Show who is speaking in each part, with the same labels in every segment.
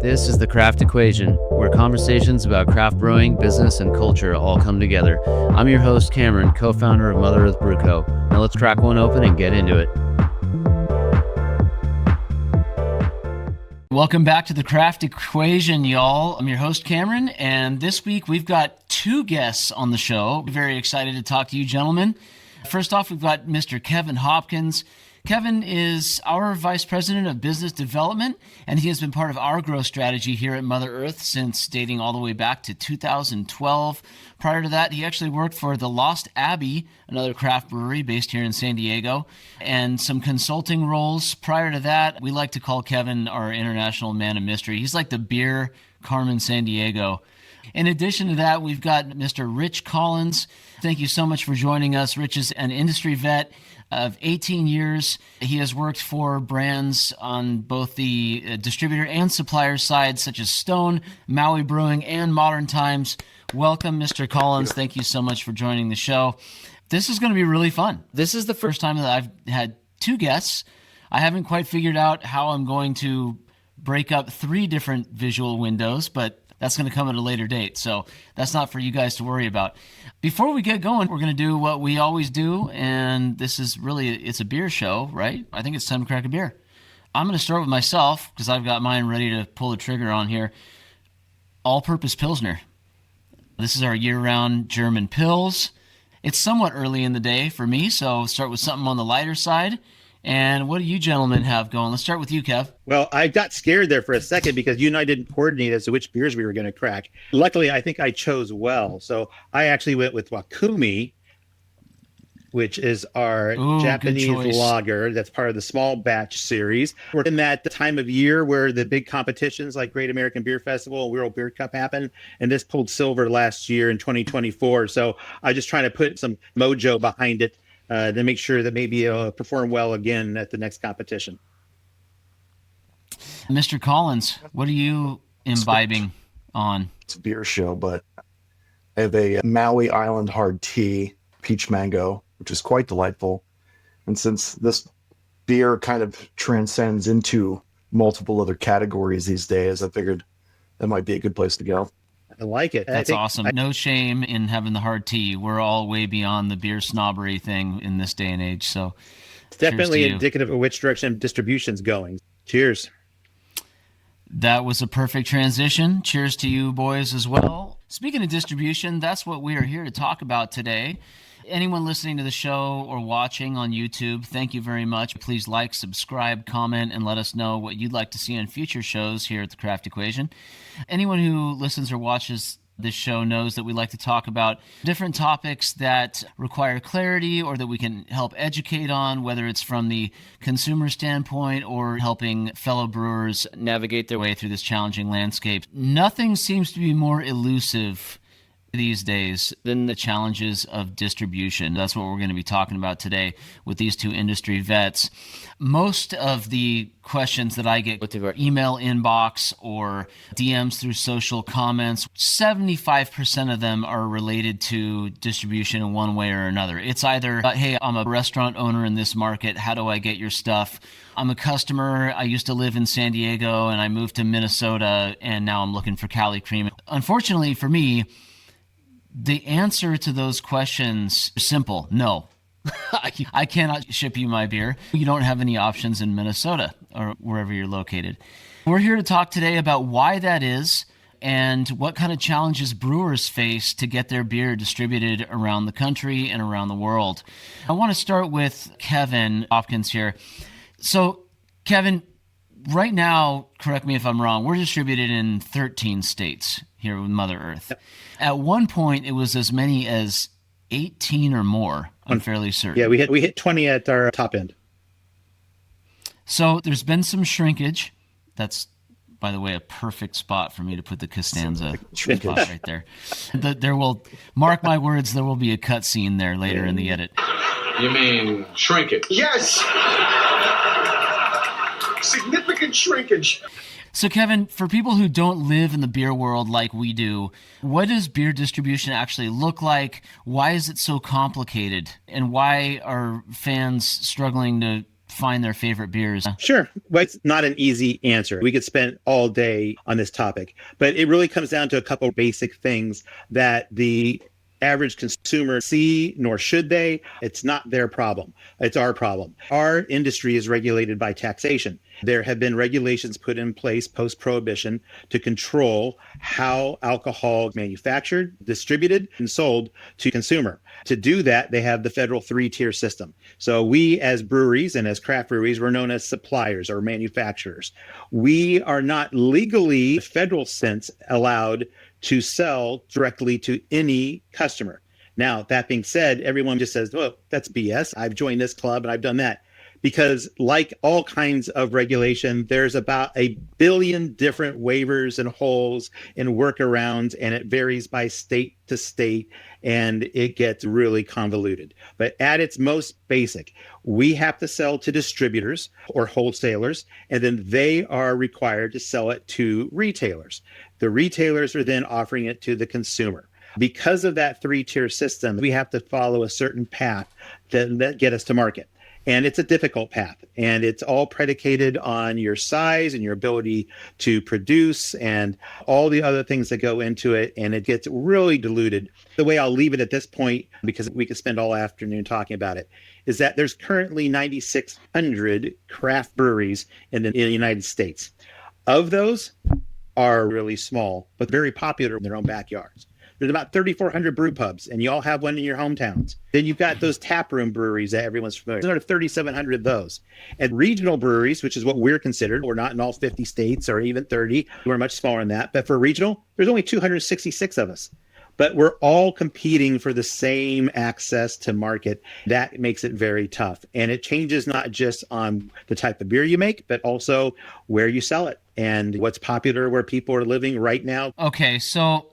Speaker 1: This is the Craft Equation, where conversations about craft brewing, business, and culture all come together. I'm your host, Cameron, co-founder of Mother Earth Brew Co. Now let's crack one open and get into it. Welcome back to the Craft Equation, y'all. I'm your host, Cameron, and this week we've got two guests on the show. Very excited to talk to you, gentlemen. First off, we've got Mr. Kevin Hopkins. Kevin is our Vice President of Business Development, and he has been part of our growth strategy here at Mother Earth since dating all the way back to 2012. Prior to that, he actually worked for the Lost Abbey, another craft brewery based here in San Diego, and some consulting roles. Prior to that, we like to call Kevin our international man of mystery. He's like the beer Carmen Sandiego. In addition to that, we've got Mr. Rich Collins. Thank you so much for joining us. Rich is an industry vet of 18 years. He has worked for brands on both the distributor and supplier side, such as Stone, Maui Brewing, and Modern Times. Welcome, Mr. Collins. Thank you so much for joining the show. This is going to be really fun. This is the first time that I've had two guests. I haven't quite figured out how I'm going to break up three different visual windows, but that's going to come at a later date, so that's not for you guys to worry about. Before we get going, we're going to do what we always do, and this is really, it's a beer show, right? I think it's time to crack a beer. I'm going to start with myself, because I've got mine ready to pull the trigger on here. All-purpose Pilsner. This is our year-round German Pils. It's somewhat early in the day for me, so start with something on the lighter side. And what do you gentlemen have going? Let's start with you, Kev.
Speaker 2: Well, I got scared there for a second because you and I didn't coordinate as to which beers we were going to crack. Luckily, I think I chose well. So I actually went with Wakumi, which is our Japanese lager that's part of the small batch series. We're in that time of year where the big competitions like Great American Beer Festival and World Beer Cup happen. And this pulled silver last year in 2024. So I just trying to put some mojo behind it to make sure that maybe it'll perform well again at the next competition.
Speaker 1: Mr. Collins, what are you imbibing on?
Speaker 3: It's a beer show, but I have a Maui Island hard tea, peach mango, which is quite delightful. And since this beer kind of transcends into multiple other categories these days, I figured that might be a good place to go.
Speaker 2: I like it.
Speaker 1: That's awesome. No shame in having the hard tea. We're all way beyond the beer snobbery thing in this day and age. So
Speaker 2: it's definitely indicative of which direction distribution's going. Cheers.
Speaker 1: That was a perfect transition. Cheers to you boys as well. Speaking of distribution, that's what we are here to talk about today. Anyone listening to the show or watching on YouTube, thank you very much. Please like, subscribe, comment, and let us know what you'd like to see on future shows here at the Craft Equation. Anyone who listens or watches this show knows that we like to talk about different topics that require clarity or that we can help educate on, whether it's from the consumer standpoint or helping fellow brewers navigate their way through this challenging landscape. Nothing seems to be more elusive these days than the challenges of distribution. That's what we're going to be talking about today with these two industry vets. Most of the questions that I get with our email inbox or DMs through social comments, 75% of them are related to distribution in one way or another. It's either, hey, I'm a restaurant owner in this market. How do I get your stuff? I'm a customer. I used to live in San Diego and I moved to Minnesota and now I'm looking for Cali Cream. Unfortunately for me, the answer to those questions is simple. No. I cannot ship you my beer. You don't have any options in Minnesota or wherever you're located. We're here to talk today about why that is and what kind of challenges brewers face to get their beer distributed around the country and around the world. I want to start with Kevin Hopkins here. So, Kevin, right now, correct me if I'm wrong, we're distributed in 13 states here with Mother Earth. Yep. At one point, it was as many as 18 or more, I'm fairly certain.
Speaker 2: Yeah, we hit 20 at our top end.
Speaker 1: So there's been some shrinkage. That's, by the way, a perfect spot for me to put the Costanza spot right there. There will, mark my words, there will be a cut scene there later in the edit.
Speaker 4: You mean shrinkage?
Speaker 5: Yes! Significant shrinkage.
Speaker 1: So, Kevin, for people who don't live in the beer world like we do, what does beer distribution actually look like? Why is it so complicated? And why are fans struggling to find their favorite beers?
Speaker 2: Sure. But it's not an easy answer. We could spend all day on this topic, but it really comes down to a couple of basic things that the average consumer see, nor should they. It's not their problem. It's our problem. Our industry is regulated by taxation. There have been regulations put in place post-prohibition to control how alcohol is manufactured, distributed, and sold to consumer. To do that, they have the federal three-tier system. So we as breweries and as craft breweries, we're known as suppliers or manufacturers. We are not legally, in federal sense, allowed to sell directly to any customer. Now, that being said, everyone just says, well, that's BS. I've joined this club and I've done that. Because like all kinds of regulation, there's about 1 billion different waivers and holes and workarounds, and it varies by state to state, and it gets really convoluted. But at its most basic, we have to sell to distributors or wholesalers, and then they are required to sell it to retailers. The retailers are then offering it to the consumer. Because of that three-tier system, we have to follow a certain path that get us to market. And it's a difficult path, and it's all predicated on your size and your ability to produce and all the other things that go into it. And it gets really diluted. The way I'll leave it at this point, because we could spend all afternoon talking about it, is that there's currently 9,600 craft breweries in the United States. Of those are really small, but very popular in their own backyards. There's about 3,400 brew pubs, and you all have one in your hometowns. Then you've got those taproom breweries that everyone's familiar with. There's 3,700 of those. And regional breweries, which is what we're considered, we're not in all 50 states or even 30. We're much smaller than that. But for regional, there's only 266 of us. But we're all competing for the same access to market. That makes it very tough. And it changes not just on the type of beer you make, but also where you sell it and what's popular where people are living right now.
Speaker 1: Okay, so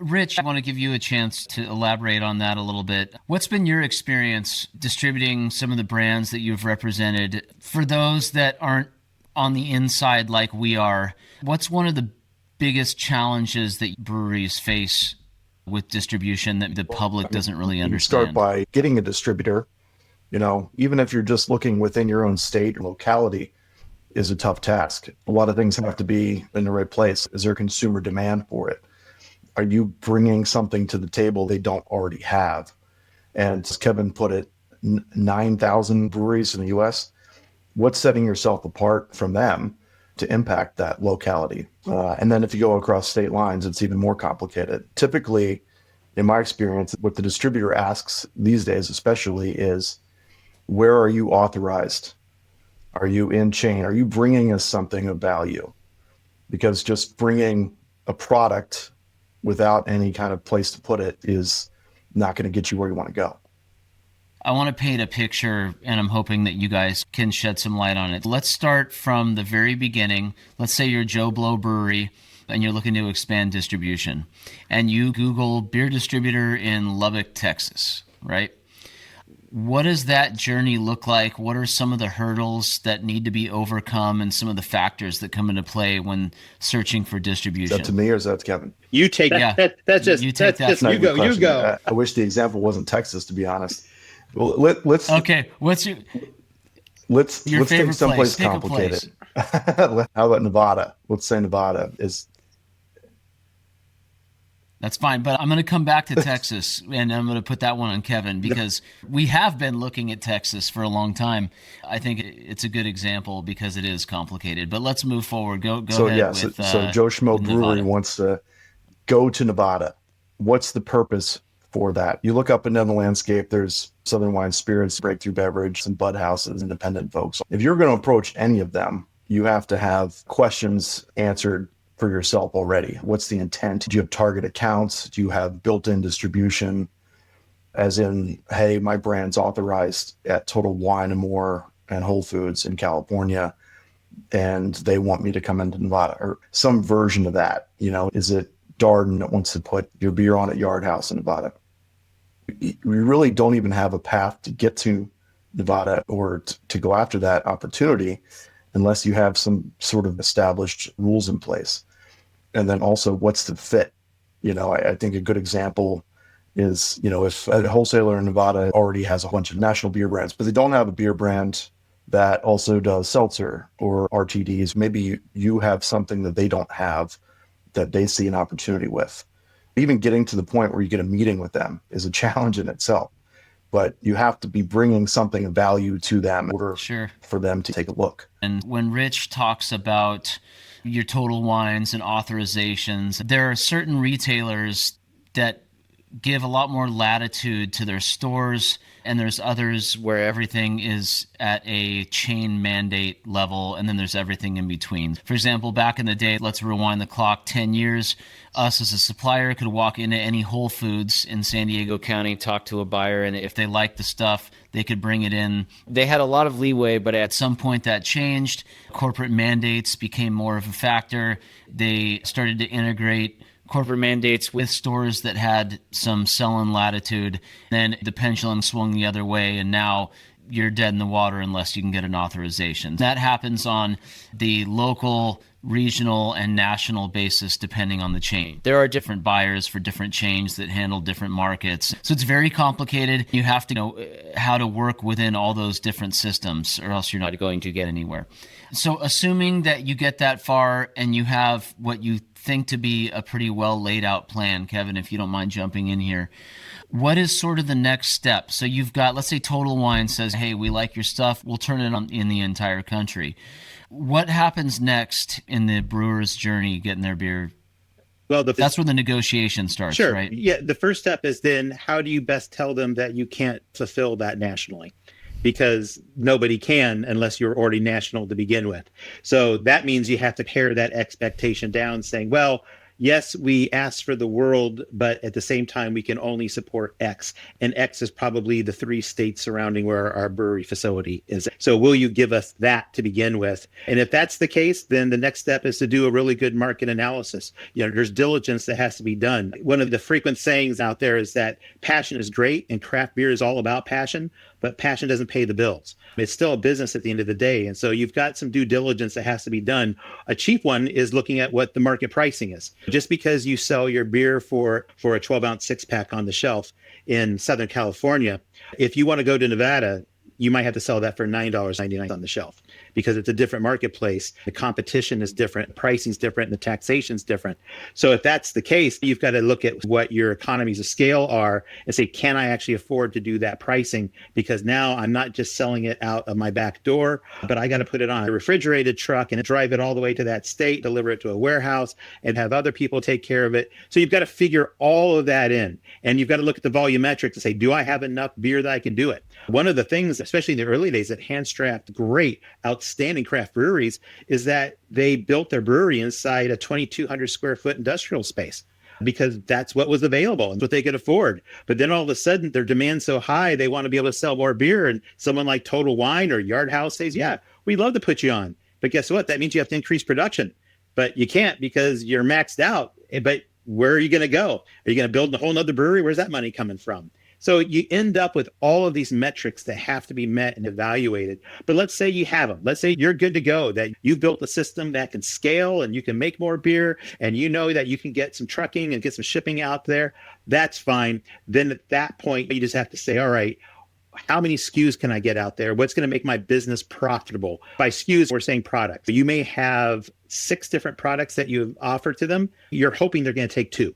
Speaker 1: Rich, I want to give you a chance to elaborate on that a little bit. What's been your experience distributing some of the brands that you've represented? For those that aren't on the inside like we are, what's one of the biggest challenges that breweries face with distribution that the public doesn't really understand?
Speaker 3: You start by getting a distributor. You know, even if you're just looking within your own state or locality, is a tough task. A lot of things have to be in the right place. Is there consumer demand for it? Are you bringing something to the table they don't already have? And as Kevin put it, 9,000 breweries in the U.S. What's setting yourself apart from them to impact that locality? And then if you go across state lines, it's even more complicated. Typically, in my experience, what the distributor asks these days especially is, where are you authorized? Are you in chain? Are you bringing us something of value? Because just bringing a product without any kind of place to put it is not going to get you where you want to go.
Speaker 1: I want to paint a picture, and I'm hoping that you guys can shed some light on it. Let's start from the very beginning. Let's say you're Joe Blow Brewery, and you're looking to expand distribution. And you Google beer distributor in Lubbock, Texas, right? What does that journey look like? What are some of the hurdles that need to be overcome and some of the factors that come into play when searching for distribution?
Speaker 3: Is that to me or is that to Kevin?
Speaker 2: You take that. That's just
Speaker 1: you take that.
Speaker 2: You go. You go.
Speaker 3: I wish the example wasn't Texas, to be honest. Well, let's
Speaker 1: okay. What's your
Speaker 3: let's
Speaker 1: favorite
Speaker 3: take someplace
Speaker 1: place?
Speaker 3: complicated. How about Nevada? Let's say Nevada is.
Speaker 1: That's fine, but I'm going to come back to Texas, and I'm going to put that one on Kevin because we have been looking at Texas for a long time. I think it's a good example because it is complicated. But let's move forward. Go ahead.
Speaker 3: So Joe Schmo Brewery wants to go to Nevada. What's the purpose for that? You look up and down the landscape. There's Southern Wine Spirits, Breakthrough Beverage, some bud houses, independent folks. If you're going to approach any of them, you have to have questions answered for yourself already. What's the intent? Do you have target accounts? Do you have built-in distribution? As in, hey, my brand's authorized at Total Wine and More and Whole Foods in California, and they want me to come into Nevada, or some version of that. You know, is it Darden that wants to put your beer on at Yard House in Nevada? We really don't even have a path to get to Nevada or to go after that opportunity unless you have some sort of established rules in place. And then also, what's the fit? You know, I think a good example is, you know, if a wholesaler in Nevada already has a bunch of national beer brands, but they don't have a beer brand that also does seltzer or RTDs. Maybe you have something that they don't have that they see an opportunity with. Even getting to the point where you get a meeting with them is a challenge in itself. But you have to be bringing something of value to them in order
Speaker 1: Sure.
Speaker 3: for them to take a look.
Speaker 1: And when Rich talks about your total wines and authorizations, there are certain retailers that give a lot more latitude to their stores, and there's others where everything is at a chain mandate level, and then there's everything in between. For example, back in the day, let's rewind the clock 10 years, us as a supplier could walk into any Whole Foods in San Diego County, talk to a buyer, and if they liked the stuff, they could bring it in. They had a lot of leeway, but at some point that changed. Corporate mandates became more of a factor. They started to integrate corporate mandates with stores that had some sell-in latitude. Then the pendulum swung the other way, and now you're dead in the water unless you can get an authorization. That happens on the local, regional, and national basis depending on the chain. There are different buyers for different chains that handle different markets. So it's very complicated. You have to know how to work within all those different systems, or else you're not going to get anywhere. So assuming that you get that far and you have what you think to be a pretty well laid out plan, Kevin, if you don't mind jumping in here, what is sort of the next step? So you've got, let's say Total Wine says, hey, we like your stuff, we'll turn it on in the entire country. What happens next in the brewer's journey getting their beer?
Speaker 2: Well,
Speaker 1: that's where the negotiation starts,
Speaker 2: sure,
Speaker 1: right?
Speaker 2: Yeah, the first step is then how do you best tell them that you can't fulfill that nationally? Because nobody can unless you're already national to begin with. So that means you have to pare that expectation down, saying, well, yes, we ask for the world, but at the same time, we can only support X. And X is probably the 3 states surrounding where our brewery facility is. So will you give us that to begin with? And if that's the case, then the next step is to do a really good market analysis. There's diligence that has to be done. One of the frequent sayings out there is that passion is great and craft beer is all about passion, but passion doesn't pay the bills. It's still a business at the end of the day. And so you've got some due diligence that has to be done. A cheap one is looking at what the market pricing is. Just because you sell your beer for a 12-ounce 6-pack on the shelf in Southern California, if you want to go to Nevada, you might have to sell that for $9.99 on the shelf because it's a different marketplace. The competition is different, pricing is different, and the taxation is different. So if that's the case, you've got to look at what your economies of scale are and say, can I actually afford to do that pricing? Because now I'm not just selling it out of my back door, but I got to put it on a refrigerated truck and drive it all the way to that state, deliver it to a warehouse, and have other people take care of it. So you've got to figure all of that in. And you've got to look at the volumetrics and say, do I have enough beer that I can do it? One of the things, especially in the early days, that handstrapped great, outstanding craft breweries is that they built their brewery inside a 2,200 square foot industrial space because that's what was available and what they could afford. But then all of a sudden, their demand's so high, they want to be able to sell more beer. And someone like Total Wine or Yard House says, yeah, we'd love to put you on. But guess what? That means you have to increase production. But you can't because you're maxed out. But where are you going to go? Are you going to build a whole nother brewery? Where's that money coming from? So you end up with all of these metrics that have to be met and evaluated. But let's say you have them. Let's say you're good to go, that you've built a system that can scale and you can make more beer and you know that you can get some trucking and get some shipping out there. That's fine. Then at that point, you just have to say, all right, how many SKUs can I get out there? What's going to make my business profitable? By SKUs, we're saying products. You may have 6 different products that you offer to them. You're hoping they're going to take 2.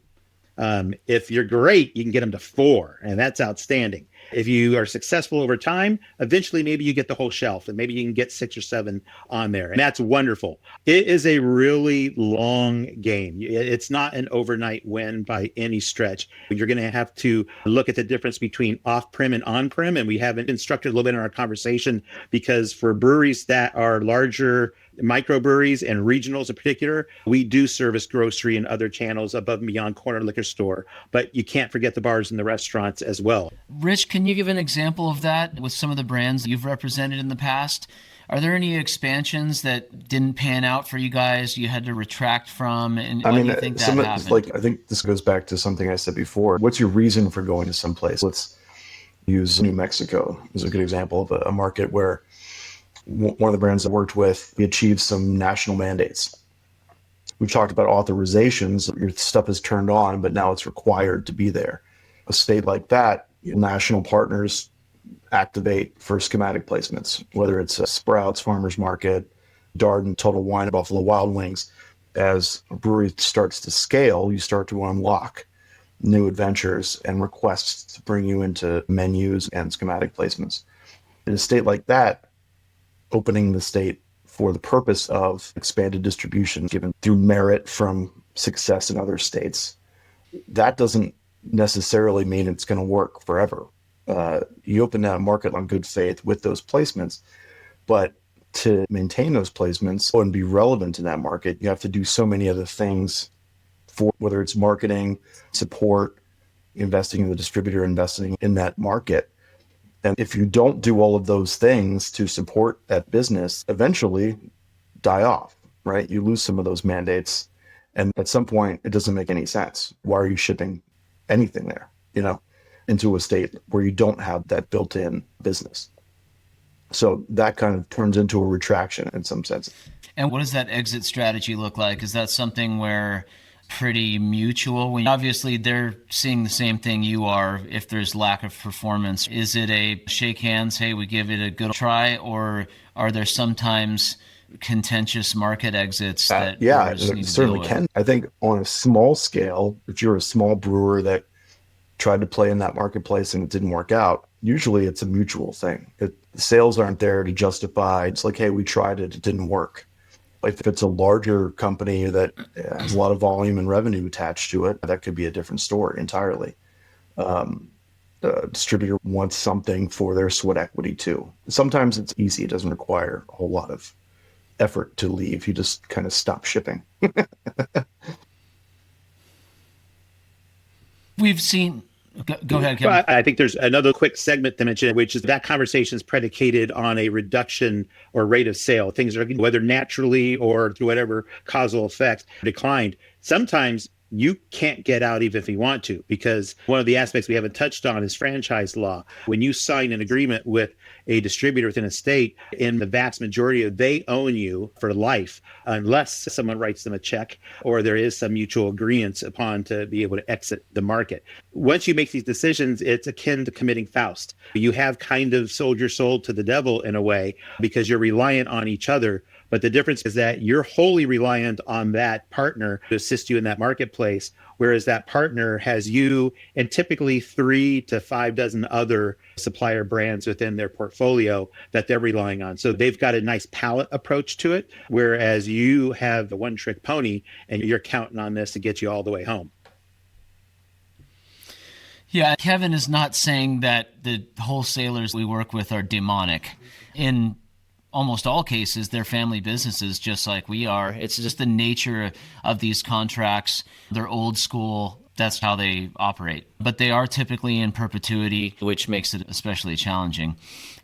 Speaker 2: If you're great, you can get them to 4, and that's outstanding. If you are successful over time, eventually maybe you get the whole shelf and maybe you can get 6 or 7 on there. And that's wonderful. It is a really long game. It's not an overnight win by any stretch. You're going to have to look at the difference between off-prem and on-prem. And we haven't instructed a little bit in our conversation because for breweries that are larger, microbreweries and regionals in particular, we do service grocery and other channels above and beyond corner liquor store, but you can't forget the bars and the restaurants as well.
Speaker 1: Rich, can you give an example of that with some of the brands that you've represented in the past? Are there any expansions that didn't pan out for you guys, you had to retract from? And why do you think that happened?
Speaker 3: I think this goes back to something I said before. What's your reason for going to someplace? Let's use New Mexico as a good example of a market where one of the brands I worked with, we achieved some national mandates. We've talked about authorizations. Your stuff is turned on, but now it's required to be there. A state like that, national partners activate for schematic placements, whether it's Sprouts, Farmers Market, Darden, Total Wine, Buffalo Wild Wings. As a brewery starts to scale, you start to unlock new adventures and requests to bring you into menus and schematic placements. In a state like that, opening the state for the purpose of expanded distribution given through merit from success in other states, that doesn't necessarily mean it's going to work forever. You open that market on good faith with those placements, but to maintain those placements and be relevant in that market, you have to do so many other things, for whether it's marketing, support, investing in the distributor, investing in that market. And if you don't do all of those things to support that business, eventually die off, right? You lose some of those mandates. And at some point, it doesn't make any sense. Why are you shipping anything there, into a state where you don't have that built-in business? So that kind of turns into a retraction in some sense.
Speaker 1: And what does that exit strategy look like? Is that something where pretty mutual? When obviously they're seeing the same thing you are if there's lack of performance. Is it a shake hands, hey, we give it a good try, or are there sometimes contentious market exits that
Speaker 3: yeah,
Speaker 1: brewers need
Speaker 3: it
Speaker 1: to
Speaker 3: certainly
Speaker 1: deal
Speaker 3: can.
Speaker 1: with?
Speaker 3: I think on a small scale, if you're a small brewer that tried to play in that marketplace and it didn't work out, usually it's a mutual thing. The sales aren't there to justify. It's like, hey, we tried it, it didn't work. If it's a larger company that has a lot of volume and revenue attached to it, that could be a different story entirely. The distributor wants something for their sweat equity too. Sometimes it's easy. It doesn't require a whole lot of effort to leave. You just kind of stop shipping.
Speaker 1: We've seen... Go ahead, Kevin.
Speaker 2: Well, I think there's another quick segment to mention, which is that conversation is predicated on a reduction or rate of sale. Things are, whether naturally or through whatever causal effect, declined. Sometimes you can't get out even if you want to, because one of the aspects we haven't touched on is franchise law. When you sign an agreement with a distributor within a state, in the vast majority of, they own you for life unless someone writes them a check or there is some mutual agreement upon to be able to exit the market. Once you make these decisions, it's akin to committing Faust. You have kind of sold your soul to the devil in a way because you're reliant on each other. But the difference is that you're wholly reliant on that partner to assist you in that marketplace, whereas that partner has you and typically 3 to 5 dozen other supplier brands within their portfolio that they're relying on. So they've got a nice palette approach to it, whereas you have the one-trick pony and you're counting on this to get you all the way home.
Speaker 1: Yeah, Kevin is not saying that the wholesalers we work with are demonic. In almost all cases, they're family businesses just like we are. It's just the nature of these contracts. They're old school. That's how they operate. But they are typically in perpetuity, which makes it especially challenging.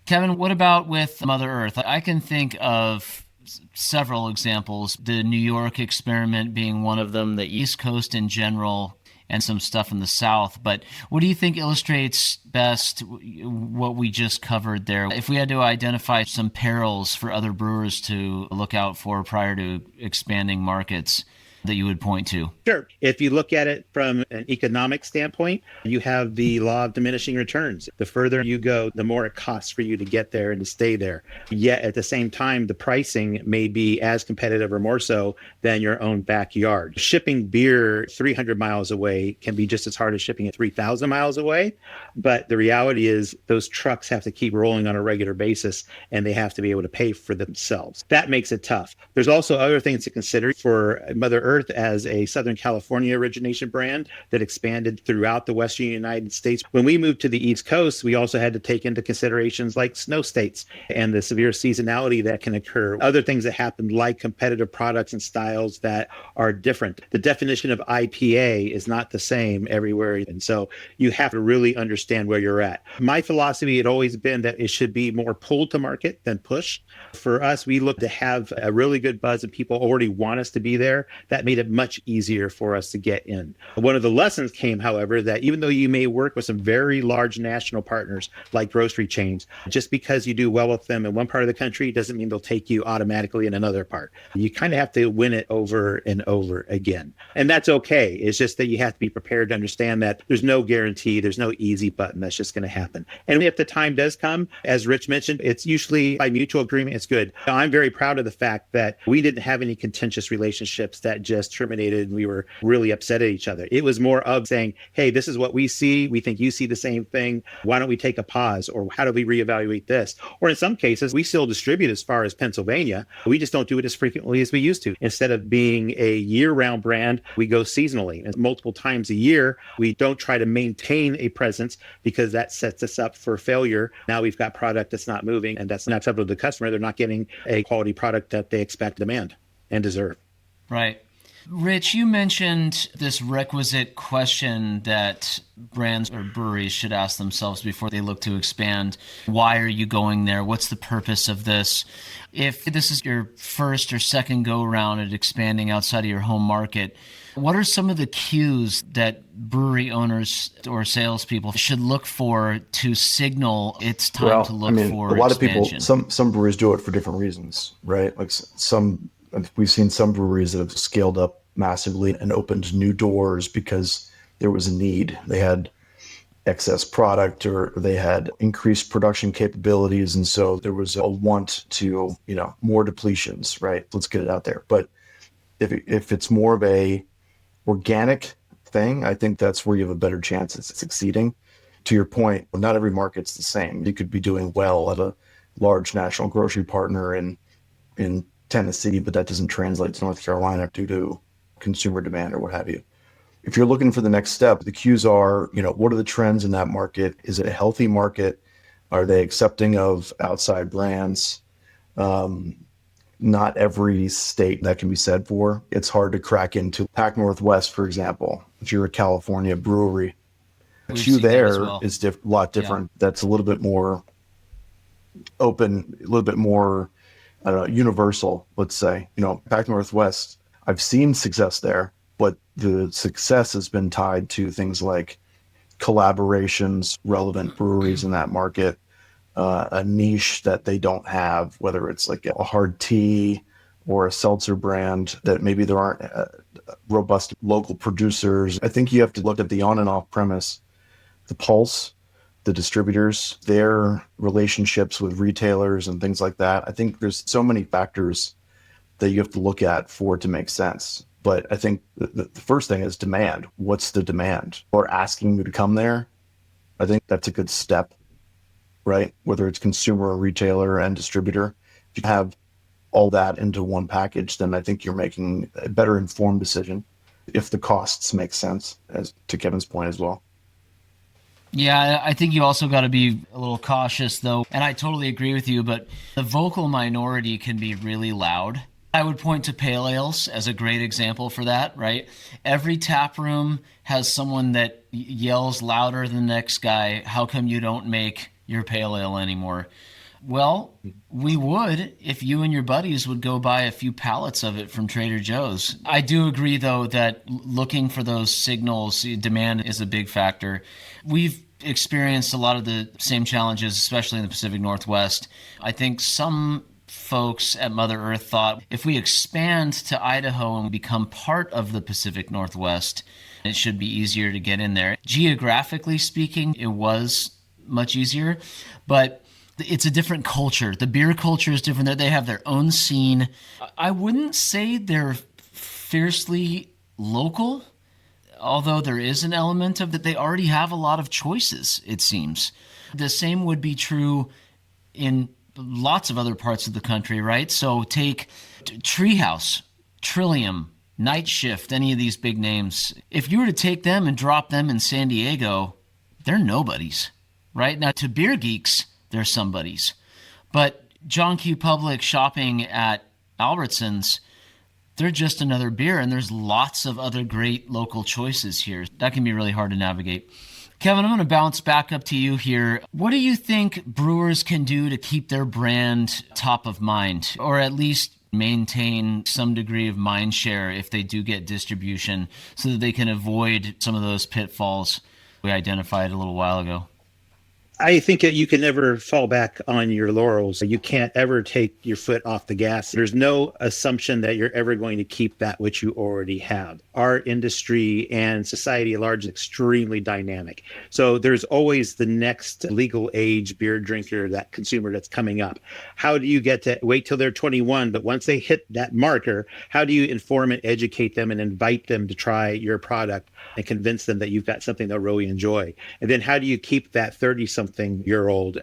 Speaker 1: Kevin, what about with Mother Earth? I can think of several examples, the New York experiment being one of them, the East Coast in general, and some stuff in the South. But what do you think illustrates best what we just covered there? If we had to identify some perils for other brewers to look out for prior to expanding markets that you would point to?
Speaker 2: Sure. If you look at it from an economic standpoint, you have the law of diminishing returns. The further you go, the more it costs for you to get there and to stay there. Yet at the same time, the pricing may be as competitive or more so than your own backyard. Shipping beer 300 miles away can be just as hard as shipping it 3,000 miles away. But the reality is those trucks have to keep rolling on a regular basis and they have to be able to pay for themselves. That makes it tough. There's also other things to consider for Mother Earth as a Southern California origination brand that expanded throughout the Western United States. When we moved to the East Coast, we also had to take into considerations like snow states and the severe seasonality that can occur. Other things that happen like competitive products and styles that are different. The definition of IPA is not the same everywhere. And so you have to really understand where you're at. My philosophy had always been that it should be more pull to market than push. For us, we look to have a really good buzz and people already want us to be there. That made it much easier for us to get in. One of the lessons came, however, that even though you may work with some very large national partners like grocery chains, just because you do well with them in one part of the country doesn't mean they'll take you automatically in another part. You kind of have to win it over and over again. And that's okay. It's just that you have to be prepared to understand that there's no guarantee, there's no easy button that's just going to happen. And if the time does come, as Rich mentioned, it's usually by mutual agreement. It's good. I'm very proud of the fact that we didn't have any contentious relationships that just terminated and we were really upset at each other. It was more of saying, hey, this is what we see. We think you see the same thing. Why don't we take a pause? Or how do we reevaluate this? Or in some cases, we still distribute as far as Pennsylvania. We just don't do it as frequently as we used to. Instead of being a year-round brand, we go seasonally. And multiple times a year, we don't try to maintain a presence because that sets us up for failure. Now we've got product that's not moving and that's not acceptable to the customer. They're not getting a quality product that they expect, demand, and deserve.
Speaker 1: Right. Rich, you mentioned this requisite question that brands or breweries should ask themselves before they look to expand. Why are you going there? What's the purpose of this? If this is your first or second go around at expanding outside of your home market, what are some of the cues that brewery owners or salespeople should look for to signal it's time to look for
Speaker 3: a lot
Speaker 1: expansion?
Speaker 3: of people, some breweries do it for different reasons, right? Like we've seen some breweries that have scaled up massively and opened new doors because there was a need. They had excess product or they had increased production capabilities. And so there was a want to, more depletions, right? Let's get it out there. But if it's more of a organic thing, I think that's where you have a better chance at succeeding. To your point, not every market's the same. You could be doing well at a large national grocery partner in Tennessee, but that doesn't translate to North Carolina due to consumer demand or what have you. If you're looking for the next step, the cues are, what are the trends in that market? Is it a healthy market? Are they accepting of outside brands? Not every state that can be said for. It's hard to crack into Pac Northwest, for example. If you're a California brewery, the queue there is a lot different. Yeah. That's a little bit more open, a little bit more universal, let's say. Pac Northwest, I've seen success there, but the success has been tied to things like collaborations, relevant breweries in that market, a niche that they don't have, whether it's like a hard tea or a seltzer brand that maybe there aren't robust local producers. I think you have to look at the on and off premise, the pulse, the distributors, their relationships with retailers and things like that. I think there's so many factors that you have to look at for it to make sense. But I think the first thing is demand. What's the demand? Or asking you to come there. I think that's a good step, right? Whether it's consumer or retailer and distributor. If you have all that into one package, then I think you're making a better informed decision if the costs make sense, as to Kevin's point as well.
Speaker 1: Yeah, I think you also got to be a little cautious, though. And I totally agree with you, but the vocal minority can be really loud. I would point to pale ales as a great example for that, right? Every tap room has someone that yells louder than the next guy, how come you don't make your pale ale anymore? Well, we would if you and your buddies would go buy a few pallets of it from Trader Joe's. I do agree, though, that looking for those signals, demand is a big factor. We've experienced a lot of the same challenges, especially in the Pacific Northwest. I think some folks at Mother Earth thought if we expand to Idaho and become part of the Pacific Northwest, it should be easier to get in there. Geographically speaking, it was much easier, but it's a different culture. The beer culture is different. They have their own scene. I wouldn't say they're fiercely local, although there is an element of that they already have a lot of choices, it seems. The same would be true in lots of other parts of the country, right? So take Treehouse, Trillium, Night Shift, any of these big names. If you were to take them and drop them in San Diego, they're nobodies, right? Now, to beer geeks, they're somebodies. But John Q. Public shopping at Albertsons, they're just another beer, and there's lots of other great local choices here. That can be really hard to navigate. Kevin, I'm going to bounce back up to you here. What do you think brewers can do to keep their brand top of mind, or at least maintain some degree of mind share if they do get distribution so that they can avoid some of those pitfalls we identified a little while ago?
Speaker 2: I think that you can never fall back on your laurels. You can't ever take your foot off the gas. There's no assumption that you're ever going to keep that which you already have. Our industry and society at large is extremely dynamic. So there's always the next legal age beer drinker, that consumer that's coming up. How do you get to wait till they're 21? But once they hit that marker, how do you inform and educate them and invite them to try your product and convince them that you've got something they'll really enjoy? And then how do you keep that 30-something-year-old?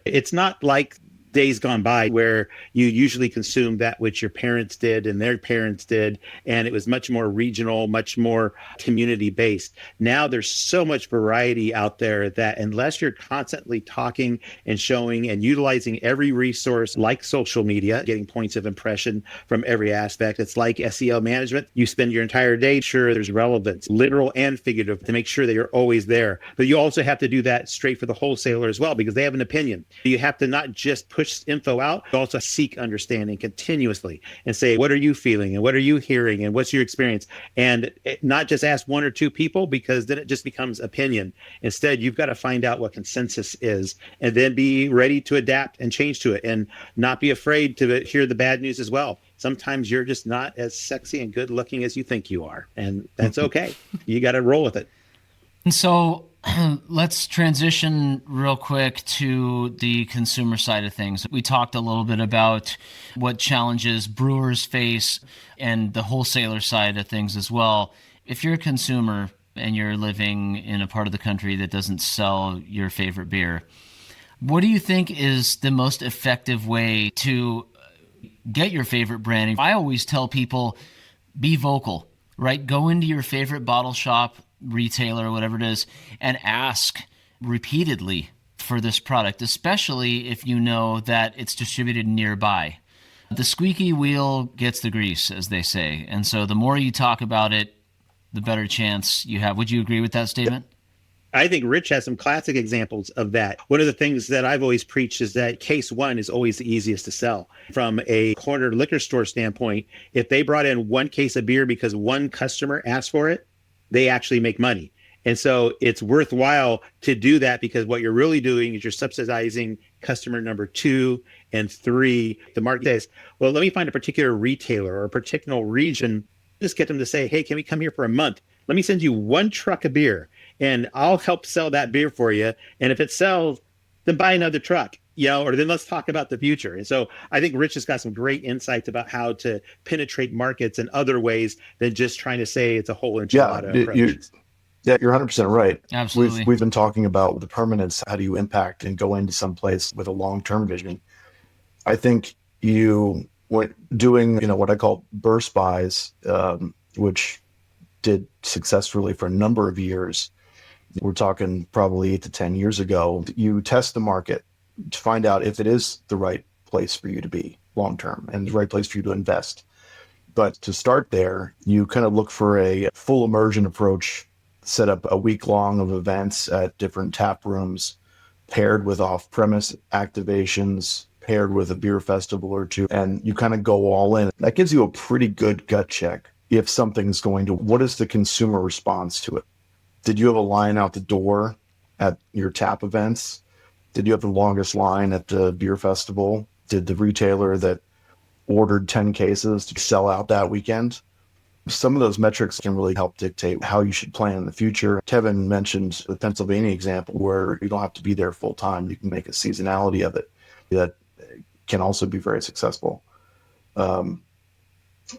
Speaker 2: It's not like days gone by where you usually consume that which your parents did and their parents did, and it was much more regional, much more community based. Now there's so much variety out there that unless you're constantly talking and showing and utilizing every resource like social media, getting points of impression from every aspect, it's like SEO management. You spend your entire day, sure, there's relevance, literal and figurative, to make sure that you're always there. But you also have to do that straight for the wholesaler as well, because they have an opinion. You have to not just push info out, but also seek understanding continuously and say, what are you feeling and what are you hearing and what's your experience? And not just ask one or two people, because then it just becomes opinion. Instead, you've got to find out what consensus is and then be ready to adapt and change to it, and not be afraid to hear the bad news as well. Sometimes you're just not as sexy and good looking as you think you are, and that's okay. You got to roll with it.
Speaker 1: And so let's transition real quick to the consumer side of things. We talked a little bit about what challenges brewers face and the wholesaler side of things as well. If you're a consumer and you're living in a part of the country that doesn't sell your favorite beer, what do you think is the most effective way to get your favorite brand? I always tell people, be vocal, right? Go into your favorite bottle shop, retailer, whatever it is, and ask repeatedly for this product, especially if you know that it's distributed nearby. The squeaky wheel gets the grease, as they say. And so the more you talk about it, the better chance you have. Would you agree with that statement?
Speaker 2: I think Rich has some classic examples of that. One of the things that I've always preached is that case one is always the easiest to sell. From a corner liquor store standpoint, if they brought in one case of beer because one customer asked for it, they actually make money. And so it's worthwhile to do that, because what you're really doing is you're subsidizing customer number 2 and 3. The market says, well, let me find a particular retailer or a particular region, just get them to say, hey, can we come here for a month? Let me send you one truck of beer and I'll help sell that beer for you. And if it sells, then buy another truck, or then let's talk about the future. And so I think Rich has got some great insights about how to penetrate markets in other ways than just trying to say it's a whole enchilada approach.
Speaker 3: You're 100% right.
Speaker 1: Absolutely.
Speaker 3: We've been talking about the permanence. How do you impact and go into some place with a long-term vision? I think you went doing, what I call burst buys, which did successfully for a number of years. We're talking probably 8 to 10 years ago. You test the market to find out if it is the right place for you to be long-term and the right place for you to invest. But to start there, you kind of look for a full immersion approach, set up a week long of events at different tap rooms, paired with off-premise activations, paired with a beer festival or two, and you kind of go all in. That gives you a pretty good gut check if something's going to, what is the consumer response to it? Did you have a line out the door at your tap events? Did you have the longest line at the beer festival? Did the retailer that ordered 10 cases to sell out that weekend? Some of those metrics can really help dictate how you should plan in the future. Kevin mentioned the Pennsylvania example where you don't have to be there full time. You can make a seasonality of it that can also be very successful.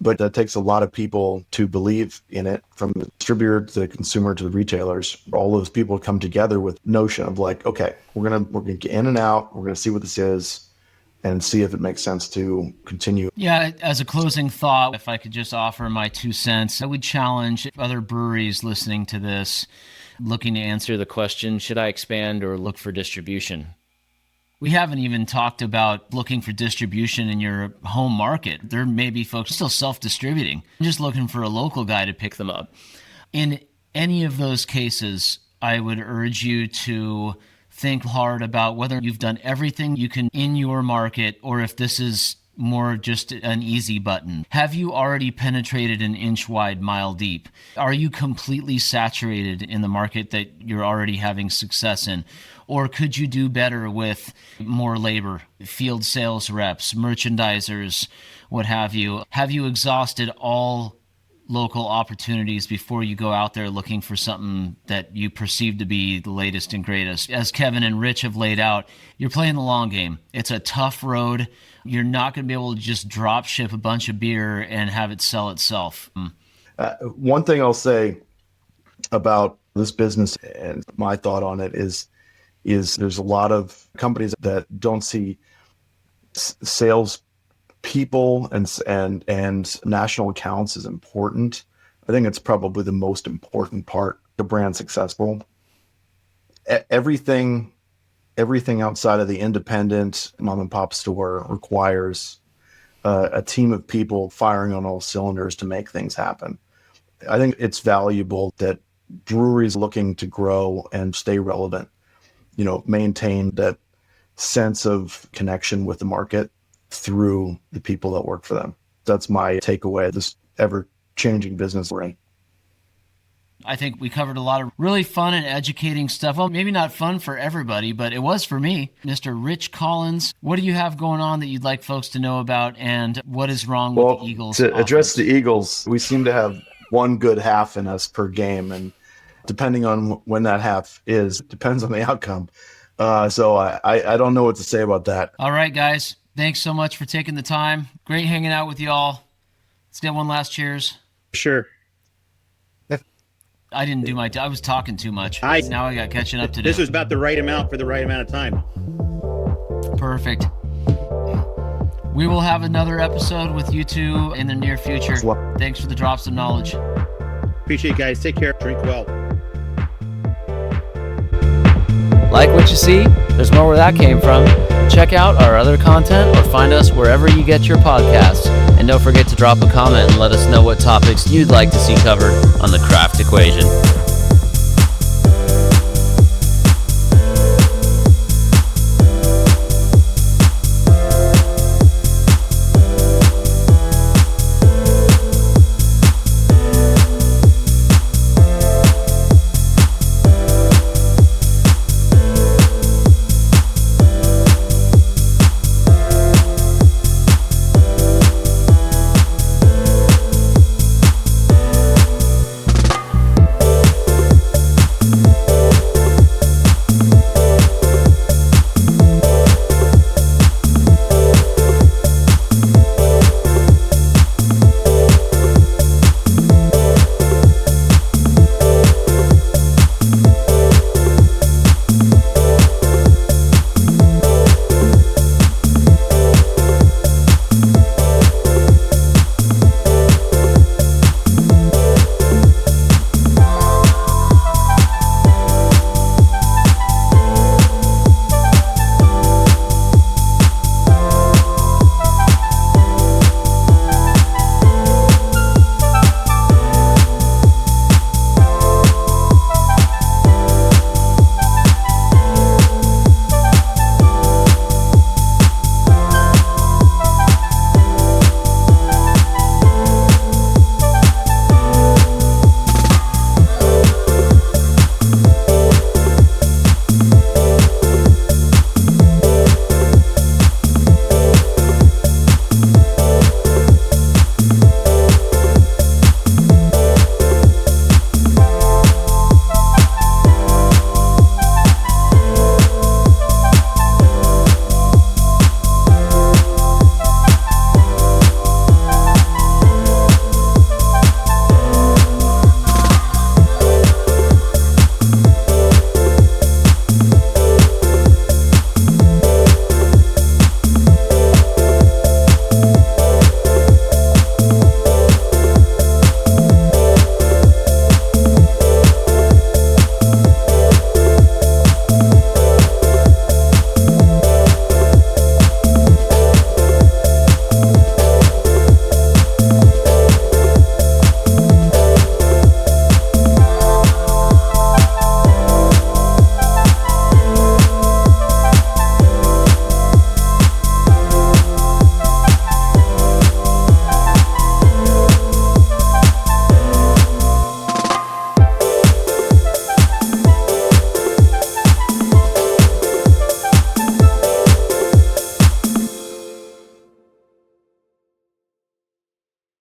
Speaker 3: But that takes a lot of people to believe in it, from the distributor to the consumer to the retailers. All those people come together with notion of like, okay, we're gonna get in and out. We're gonna see what this is and see if it makes sense to continue.
Speaker 1: Yeah, as a closing thought, if I could just offer my 2 cents, I would challenge other breweries listening to this, looking to answer the question, should I expand or look for distribution? We haven't even talked about looking for distribution in your home market. There may be folks still self-distributing, just looking for a local guy to pick them up. In any of those cases, I would urge you to think hard about whether you've done everything you can in your market, or if this is more just an easy button? Have you already penetrated an inch wide, mile deep? Are you completely saturated in the market that you're already having success in? Or could you do better with more labor, field sales reps, merchandisers, what have you? Have you exhausted all local opportunities before you go out there looking for something that you perceive to be the latest and greatest? As Kevin and Rich have laid out, you're playing the long game. It's a tough road. You're not going to be able to just drop ship a bunch of beer and have it sell itself.
Speaker 3: One thing I'll say about this business and my thought on it is there's a lot of companies that don't see sales people and national accounts is important. I think it's probably the most important part to brand successful. Everything outside of the independent mom and pop store requires a team of people firing on all cylinders to make things happen. I think it's valuable that breweries looking to grow and stay relevant, maintain that sense of connection with the market through the people that work for them. That's my takeaway, this ever-changing business we're in.
Speaker 1: I think we covered a lot of really fun and educating stuff. Well, maybe not fun for everybody, but it was for me. Mr. Rich Collins, what do you have going on that you'd like folks to know about, and what is wrong with the Eagles?
Speaker 3: To address the Eagles, we seem to have one good half in us per game, and depending on when that half is, depends on the outcome. So I don't know what to say about that.
Speaker 1: All right, guys. Thanks so much for taking the time. Great hanging out with you all. Let's get one last cheers.
Speaker 2: Sure.
Speaker 1: I didn't do I was talking too much. Now I got catching up to do.
Speaker 2: This was about the right amount for the right amount of time.
Speaker 1: Perfect. We will have another episode with you two in the near future. Thanks for the drops of knowledge.
Speaker 2: Appreciate it, guys. Take care. Drink well.
Speaker 6: Like what you see? There's more where that came from. Check out our other content or find us wherever you get your podcasts. And don't forget to drop a comment and let us know what topics you'd like to see covered on the Craft Equation.